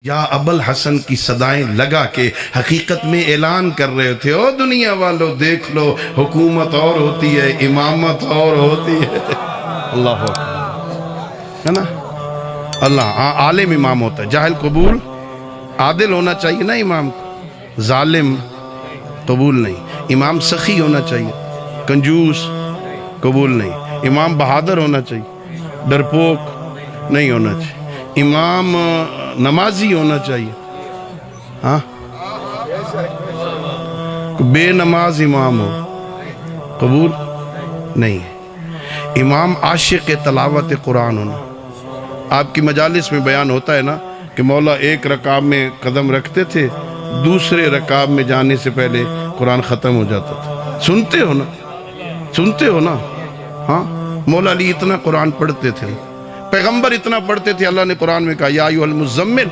یا ابل حسن کی صدائیں لگا کے حقیقت میں اعلان کر رہے تھے، او دنیا والو دیکھ لو، حکومت اور ہوتی ہے، امامت اور ہوتی ہے۔ اللہ اکبر، ہے نا؟ اللہ عالم امام ہوتا ہے، جاہل قبول، عادل ہونا چاہیے نا امام کو، ظالم قبول نہیں۔ امام سخی ہونا چاہیے، کنجوس قبول نہیں۔ امام بہادر ہونا چاہیے، ڈرپوک نہیں ہونا چاہیے۔ امام نمازی ہونا چاہیے، ہاں، بے نماز امام ہو قبول نہیں ہے۔ امام عاشق تلاوت قرآن ہونا۔ آپ کی مجالس میں بیان ہوتا ہے نا کہ مولا ایک رکعت میں قدم رکھتے تھے، دوسرے رکعت میں جانے سے پہلے قرآن ختم ہو جاتا تھا۔ سنتے ہو نا، سنتے ہو نا؟ ہاں، مولا علی اتنا قرآن پڑھتے تھے، پیغمبر اتنا پڑھتے تھے، اللہ نے قرآن میں کہا یا ایھا المزمل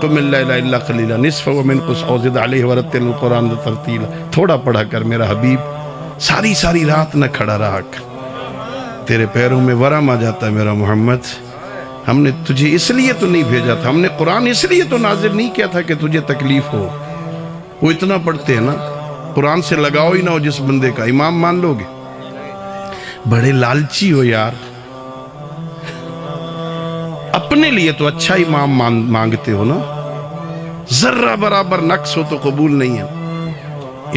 قم اللیل الا قلیلا نصفہ وانقص او زد علیہ ورتل القرآن ترتیلا۔ تھوڑا پڑھا کر میرا حبیب، ساری ساری رات نہ کھڑا رہا کر، تیرے پیروں میں ورم آ جاتا ہے میرا محمد۔ ہم نے تجھے اس لیے تو نہیں بھیجا تھا، ہم نے قرآن اس لیے تو نازل نہیں کیا تھا کہ تجھے تکلیف ہو۔ وہ اتنا پڑھتے ہیں نا، قرآن سے لگاؤ ہی نہ ہو جس بندے کا، امام مان لو گے؟ بڑے لالچی ہو یار، اپنے لیے تو اچھا امام مانگتے ہو نا، ذرہ برابر نقص ہو تو قبول نہیں ہے۔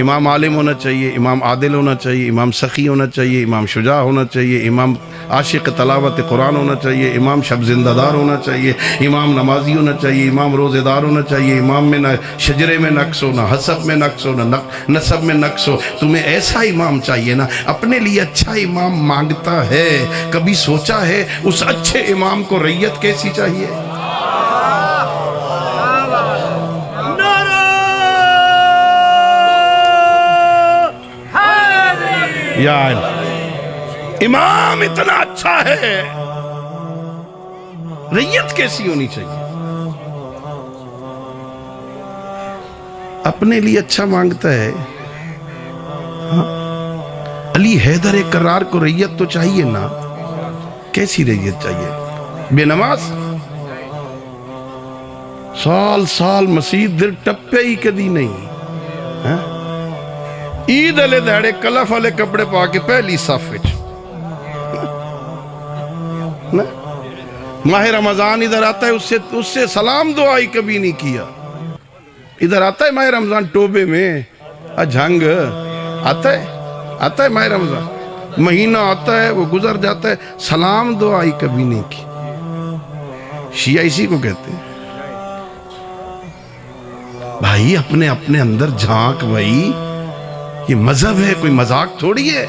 امام عالم ہونا چاہیے، امام عادل ہونا چاہیے، امام سخی ہونا چاہیے، امام شجاع ہونا چاہیے، امام عاشق تلاوت قرآن ہونا چاہیے، امام شب زندہ دار ہونا چاہیے، امام نمازی ہونا چاہیے، امام روزے دار ہونا چاہیے، امام میں نہ شجرے میں نقص ہو، نہ حسب میں نقص ہو، نہ نسب میں نقص ہو۔ تمہیں ایسا امام چاہیے نا، اپنے لیے اچھا امام مانگتا ہے۔ کبھی سوچا ہے اس اچھے امام کو رعیت کیسی چاہیے؟ یا امام اتنا اچھا ہے، رعیت کیسی ہونی چاہیے؟ اپنے لیے اچھا مانگتا ہے۔ ہاں، علی حیدر کرار کو رعیت تو چاہیے نا، کیسی رعیت چاہیے؟ بے نماز، سال سال مسجد در ٹپے ہی کدی نہیں، ہاں؟ عید والے دہڑے کلف والے کپڑے پا کے پہلی صف وچ، ماہ رمضان ادھر آتا ہے، اس سے سلام دعائی کبھی نہیں کیا۔ ادھر آتا ہے ماہ رمضان ٹوبے میں، جھنگ آتا ہے ماہ رمضان، مہینہ آتا ہے وہ گزر جاتا ہے، سلام دعائی کبھی نہیں کی۔ شیعہ اسی کو کہتے ہیں۔ بھائی اپنے اندر جھانک، بھائی یہ مذہب ہے، کوئی مذاق تھوڑی ہے،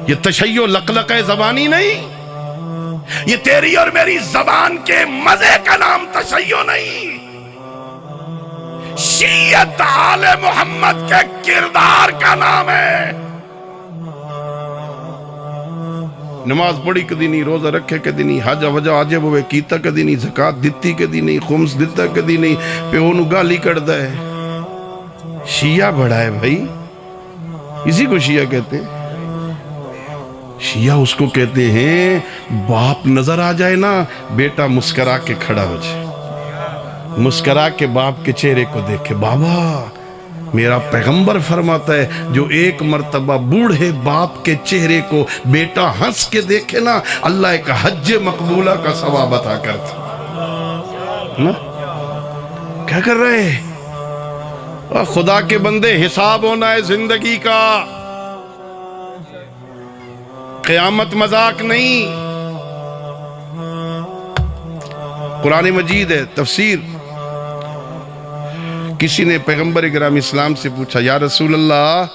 یہ تشیع لقلقہ زبانی نہیں، یہ تیری اور میری زبان کے مزے کا نام تشیع نہیں، شیعت آل محمد کے کردار کا نام ہے۔ نماز پڑھی کدی نہیں، روزہ رکھے کدی نہیں، حج وجہ عجب ہوئے کیتا کدی نہیں، زکات دتی کدی نہیں، خمس دتا کدی نہیں، پیو نو گالی کڑدا ہے۔ شیعہ بڑا ہے بھائی، اسی کو شیعہ کہتے ہیں۔ شیعہ اس کو کہتے ہیں باپ نظر آ جائے نا، بیٹا مسکرا کے کھڑا ہو جائے، مسکرا کے باپ کے چہرے کو دیکھے۔ بابا میرا پیغمبر فرماتا ہے جو ایک مرتبہ بوڑھے باپ کے چہرے کو بیٹا ہنس کے دیکھے نا، اللہ ایک حج مقبولہ کا ثواب عطا کرتا نا۔ کیا کر رہے ہیں خدا کے بندے؟ حساب ہونا ہے زندگی کا، قیامت مذاق نہیں۔ قرآن مجید ہے، تفسیر، کسی نے پیغمبر اکرام اسلام سے پوچھا یا رسول اللہ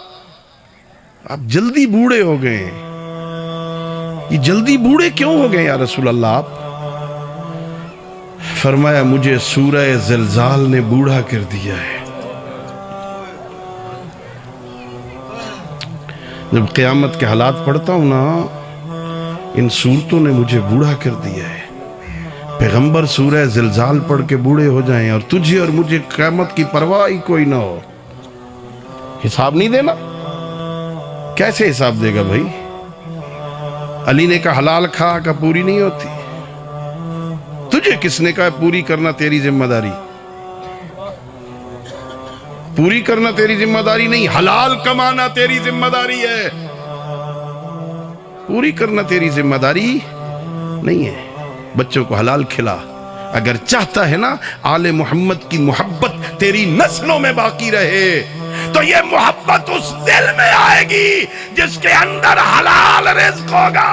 آپ جلدی بوڑھے ہو گئے ہیں، یہ جلدی بوڑھے کیوں ہو گئے یا رسول اللہ آپ؟ فرمایا مجھے سورہ زلزال نے بوڑھا کر دیا ہے۔ جب قیامت کے حالات پڑھتا ہوں نا، ان صورتوں نے مجھے بوڑھا کر دیا ہے۔ پیغمبر سورہ زلزال پڑھ کے بوڑھے ہو جائیں اور تجھے اور مجھے قیامت کی پرواہ ہی کوئی نہ ہو، حساب نہیں دینا؟ کیسے حساب دے گا بھائی؟ علی نے کہا حلال کھا کا پوری نہیں ہوتی، تجھے کس نے کہا ہے پوری کرنا تیری ذمہ داری؟ پوری کرنا تیری ذمہ داری نہیں، حلال کمانا تیری ذمہ داری ہے، پوری کرنا تیری ذمہ داری نہیں ہے۔ بچوں کو حلال کھلا، اگر چاہتا ہے نا آل محمد کی محبت تیری نسلوں میں باقی رہے تو یہ محبت اس دل میں آئے گی جس کے اندر حلال رزق ہوگا۔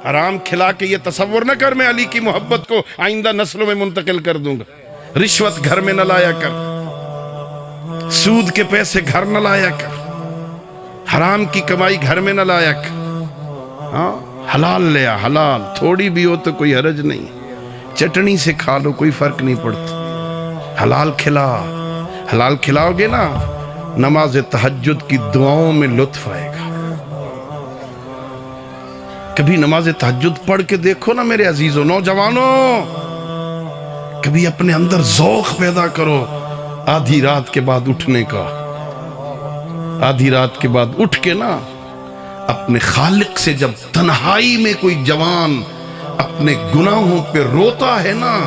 حرام کھلا کے یہ تصور نہ کر میں علی کی محبت کو آئندہ نسلوں میں منتقل کر دوں گا۔ رشوت گھر میں نہ لایا کر، سود کے پیسے گھر نہ لایا کر، حرام کی کمائی گھر میں نہ لایا کر، ہاں حلال لیا، حلال تھوڑی بھی ہو تو کوئی حرج نہیں، چٹنی سے کھا لو کوئی فرق نہیں پڑتا، حلال کھلا۔ حلال کھلاؤ گے نا نماز تہجد کی دعاؤں میں لطف آئے گا۔ کبھی نماز تہجد پڑھ کے دیکھو نا میرے عزیزوں، نوجوانوں، کبھی اپنے اندر ذوق پیدا کرو آدھی رات کے بعد اٹھنے کا۔ آدھی رات کے بعد اٹھ کے نا اپنے خالق سے جب تنہائی میں کوئی جوان اپنے گناہوں پہ روتا ہے نا،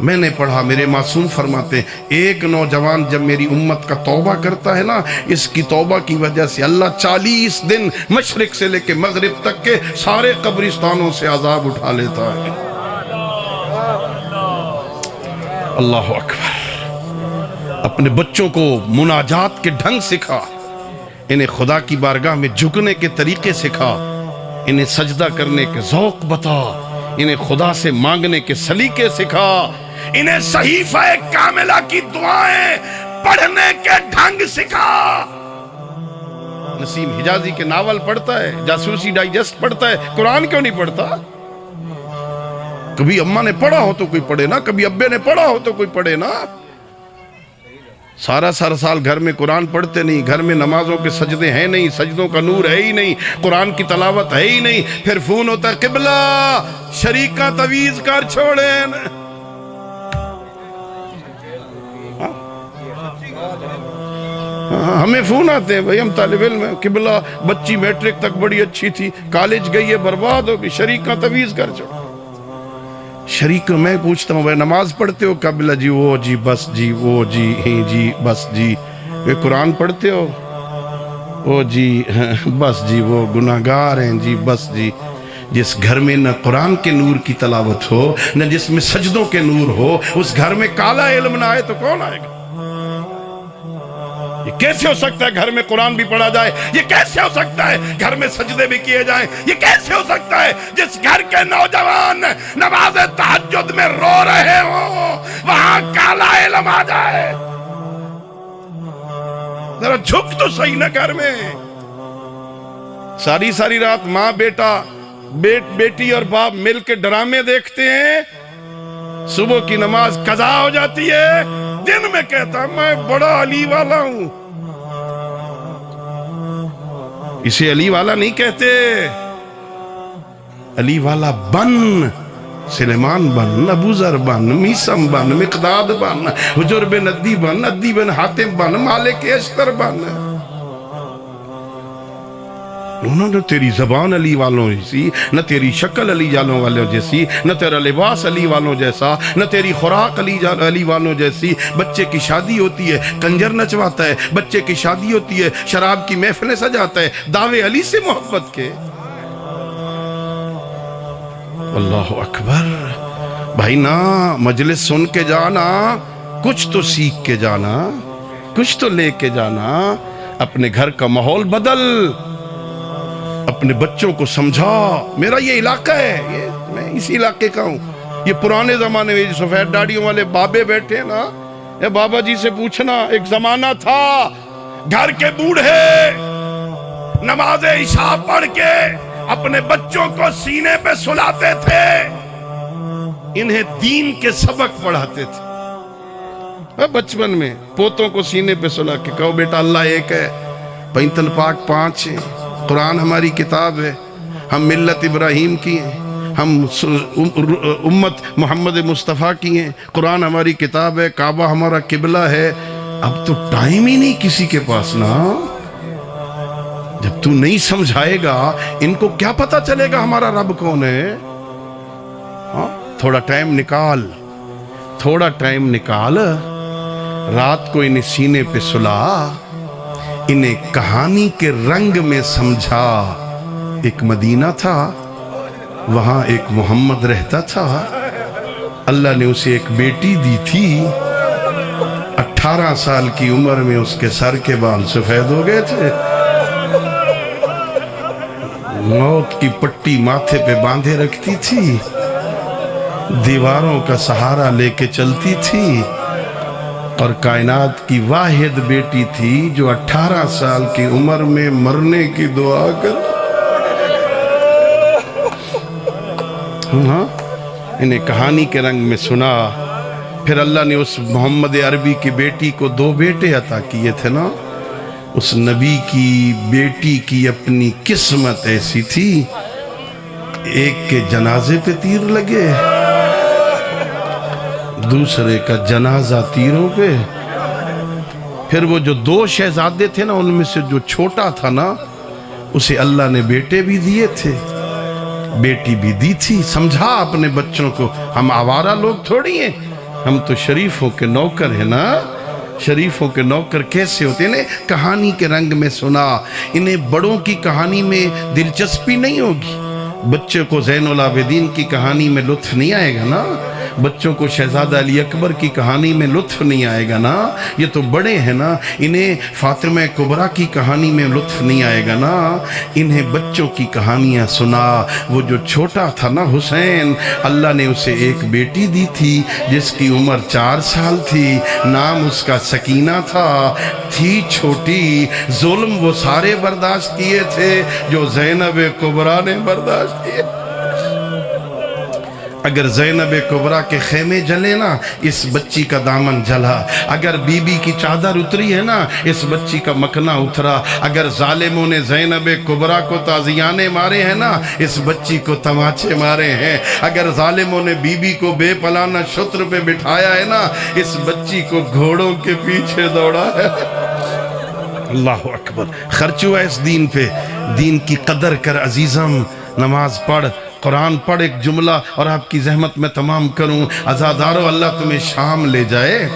میں نے پڑھا میرے معصوم فرماتے ہیں ایک نوجوان جب میری امت کا توبہ کرتا ہے نا، اس کی توبہ کی وجہ سے اللہ 40 دن مشرق سے لے کے مغرب تک کے سارے قبرستانوں سے عذاب اٹھا لیتا ہے۔ اللہ اکبر۔ اپنے بچوں کو مناجات کے ڈھنگ سکھا، انہیں خدا کی بارگاہ میں جھکنے کے طریقے سکھا، انہیں سجدہ کرنے کے ذوق بتا، انہیں خدا سے مانگنے کے سلیقے سکھا، انہیں صحیفہ کاملہ کی دعائیں پڑھنے کے ڈھنگ سکھا۔ نسیم حجازی کے ناول پڑھتا ہے، جاسوسی ڈائجسٹ پڑھتا ہے، قرآن کیوں نہیں پڑھتا؟ کبھی اماں نے پڑھا ہو تو کوئی پڑھے نا، کبھی ابے نے پڑھا ہو تو کوئی پڑھے نا۔ سارا سال گھر میں قرآن پڑھتے نہیں، گھر میں نمازوں کے سجدے ہیں نہیں، سجدوں کا نور ہے ہی نہیں، قرآن کی تلاوت ہے ہی نہیں، پھر فون ہوتا ہے قبلہ شریکہ تویز کر چھوڑیں۔ ہمیں فون آتے ہیں بھائی، ہم طالب علم ہیں، قبلہ بچی میٹرک تک بڑی اچھی تھی، کالج گئی ہے برباد ہوگی، شریکہ تویز کر چھوڑیں۔ شریک میں پوچھتا ہوں بھائی نماز پڑھتے ہو؟ قبلہ جی وہ جی بس جی وہ جی ہی جی بس جی۔ قرآن پڑھتے ہو؟ وہ جی بس جی وہ گناہگار ہیں جی بس جی۔ جس گھر میں نہ قرآن کے نور کی تلاوت ہو، نہ جس میں سجدوں کے نور ہو، اس گھر میں کالا علم نہ آئے تو کون آئے گا؟ یہ کیسے ہو سکتا ہے گھر میں قرآن بھی پڑھا جائے؟ یہ کیسے ہو سکتا ہے گھر میں سجدے بھی کیے جائیں؟ یہ کیسے ہو سکتا ہے جس گھر کے نوجوان نماز تہجد میں رو رہے ہوں وہاں کالا علم آ جائے؟ ذرا جھک تو صحیح نا گھر میں۔ ساری رات ماں بیٹا بیٹی اور باپ مل کے ڈرامے دیکھتے ہیں، صبح کی نماز قضا ہو جاتی ہے، دن میں کہتا میں بڑا علی والا ہوں۔ اسے علی والا نہیں کہتے، علی والا بن، سلیمان بن، ابو ذر بن، میثم بن، مقداد بن، حجر بن عدی بن، عدی بن حاتم بن، مالک اشتر بن۔ انہوں نے تیری زبان علی والوں جیسی، نہ تیری شکل علی والوں جیسی، نہ تیرا لباس علی والوں جیسا، نہ تیری خوراک علی والوں جیسی۔ بچے کی شادی ہوتی ہے کنجر نچواتا ہے، بچے کی شادی ہوتی ہے شراب کی محفلیں سجاتا ہے، دعوے علی سے محبت کے۔ اللہ اکبر۔ بھائی نا مجلس سن کے جانا، کچھ تو سیکھ کے جانا، کچھ تو لے کے جانا، اپنے گھر کا ماحول بدل، اپنے بچوں کو سمجھا۔ میرا یہ علاقہ ہے، میں اسی علاقے کا ہوں۔ یہ پرانے زمانے میں سفید داڑھیوں والے بابے بیٹھے نا، یہ بابا جی سے پوچھنا، ایک زمانہ تھا گھر کے بوڑھے نماز عشاء پڑھ کے اپنے بچوں کو سینے پہ سلاتے تھے، انہیں دین کے سبق پڑھاتے تھے۔ بچپن میں پوتوں کو سینے پہ سلا کے کہو بیٹا اللہ ایک ہے، بیت الپاک 5 ہیں، قرآن ہماری کتاب ہے، ہم ملت ابراہیم کی ہیں، ہم امت محمد مصطفیٰ کی ہیں، قرآن ہماری کتاب ہے، کعبہ ہمارا قبلہ ہے۔ اب تو ٹائم ہی نہیں کسی کے پاس نا۔ جب تو نہیں سمجھائے گا ان کو کیا پتا چلے گا ہمارا رب کون ہے؟ تھوڑا ٹائم نکال، رات کو انہیں سینے پہ سلا، انہیں کہانی کے رنگ میں سمجھا۔ ایک مدینہ تھا، وہاں ایک محمد رہتا تھا، اللہ نے اسے ایک بیٹی دی تھی، 18 سال کی عمر میں اس کے سر کے بال سفید ہو گئے تھے، موت کی پٹی ماتھے پہ باندھے رکھتی تھی، دیواروں کا سہارا لے کے چلتی تھی، اور کائنات کی واحد بیٹی تھی جو 18 سال کی عمر میں مرنے کی دعا کر۔ انہیں کہانی کے رنگ میں سنا۔ پھر اللہ نے اس محمد عربی کی بیٹی کو 2 بیٹے عطا کیے تھے نا۔ اس نبی کی بیٹی کی اپنی قسمت ایسی تھی، ایک کے جنازے پہ تیر لگے، دوسرے کا جنازہ تیروں پہ۔ پھر وہ جو 2 شہزادے تھے نا، ان میں سے جو چھوٹا تھا نا، اسے اللہ نے بیٹے بھی دیے تھے، بیٹی بھی دی تھی۔ سمجھا اپنے بچوں کو، ہم آوارہ لوگ تھوڑی ہیں، ہم تو شریفوں کے نوکر ہیں نا۔ شریفوں کے نوکر کیسے ہوتے ہیں؟ انہیں کہانی کے رنگ میں سنا۔ انہیں بڑوں کی کہانی میں دلچسپی نہیں ہوگی، بچے کو زین العابدین کی کہانی میں لطف نہیں آئے گا نا، بچوں کو شہزادہ علی اکبر کی کہانی میں لطف نہیں آئے گا نا، یہ تو بڑے ہیں نا، انہیں فاطمہ کبریٰ کی کہانی میں لطف نہیں آئے گا نا۔ انہیں بچوں کی کہانیاں سنا۔ وہ جو چھوٹا تھا نا حسین، اللہ نے اسے ایک بیٹی دی تھی جس کی عمر 4 سال تھی، نام اس کا سکینہ تھا، تھی چھوٹی، ظلم وہ سارے برداشت کیے تھے جو زینب کبریٰ نے برداشت کیے۔ اگر زینب کبریٰ کے خیمے جلے نا، اس بچی کا دامن جلا۔ اگر بی بی کی چادر اتری ہے نا، اس بچی کا مکنا اترا۔ اگر ظالموں نے زینب کبریٰ کو تازیانے مارے ہیں نا، اس بچی کو تماچے مارے ہیں۔ اگر ظالموں نے بی بی کو بے پلانہ شتر پہ بٹھایا ہے نا، اس بچی کو گھوڑوں کے پیچھے دوڑا ہے۔ اللہ اکبر۔ خرچ ہوا اس دین پہ، دین کی قدر کر عزیزم، نماز پڑھ، قرآن پڑھ۔ ایک جملہ اور آپ کی زحمت میں تمام کروں، عزادارو اللہ تمہیں شام لے جائے،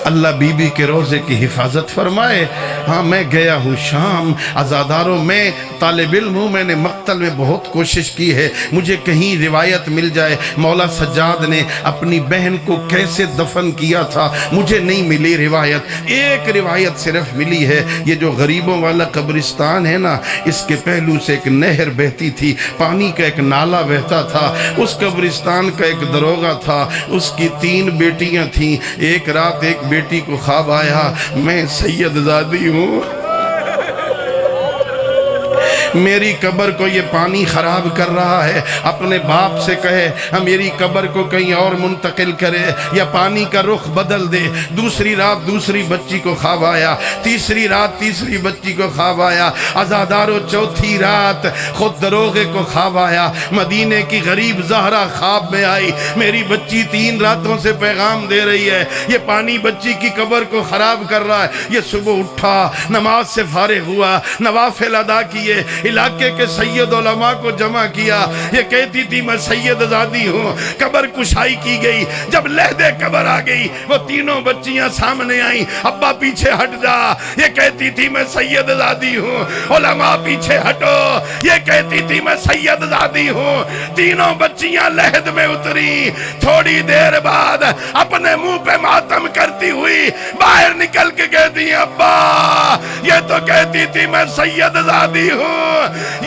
اللہ بی بی کے روزے کی حفاظت فرمائے۔ ہاں میں گیا ہوں شام، عزادارو میں طالب علم ہوں، میں نے مقتل میں بہت کوشش کی ہے، مجھے کہیں روایت مل جائے مولا سجاد نے اپنی بہن کو کیسے دفن کیا تھا، مجھے نہیں ملی روایت۔ ایک روایت صرف ملی ہے، یہ جو غریبوں والا قبرستان ہے نا، اس کے پہلو سے ایک نہر بہتی تھی، پانی کا ایک نالا بہتا تھا، اس قبرستان کا ایک دروغہ تھا، اس کی 3 بیٹیاں تھیں۔ ایک رات ایک بیٹی کو خواب آیا، میں سید زادی ہوں، میری قبر کو یہ پانی خراب کر رہا ہے، اپنے باپ سے کہے میری قبر کو کہیں اور منتقل کرے یا پانی کا رخ بدل دے۔ دوسری رات دوسری بچی کو خواب آیا، تیسری رات تیسری بچی کو خواب آیا، عزادارو 4تھی رات خود دروغے کو خواب آیا۔ مدینے کی غریب زہرا خواب میں آئی، میری بچی 3 راتوں سے پیغام دے رہی ہے، یہ پانی بچی کی قبر کو خراب کر رہا ہے۔ یہ صبح اٹھا، نماز سے فارغ ہوا، نوافل ادا کیے، علاقے کے سید علماء کو جمع کیا۔ یہ کہتی تھی میں سید زادی ہوں، قبر کشائی کی گئی، جب لحد قبر آ گئی وہ 3 بچیاں سامنے آئیں، ابا پیچھے ہٹ جا، یہ کہتی تھی میں سید زادی ہوں، علماء پیچھے ہٹو، یہ کہتی تھی میں سید زادی ہوں۔ 3 بچیاں لحد میں اتری، تھوڑی دیر بعد اپنے منہ پہ ماتم کرتی ہوئی باہر نکل کے کہتی ہیں ابا یہ تو کہتی تھی میں سید زادی ہوں،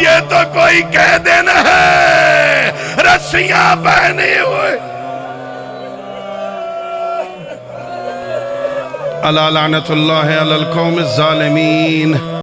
یہ تو کوئی قید نہ ہے، رسیاں پہنے ہوئے۔ الا لعنت اللہ علی القوم الظالمین۔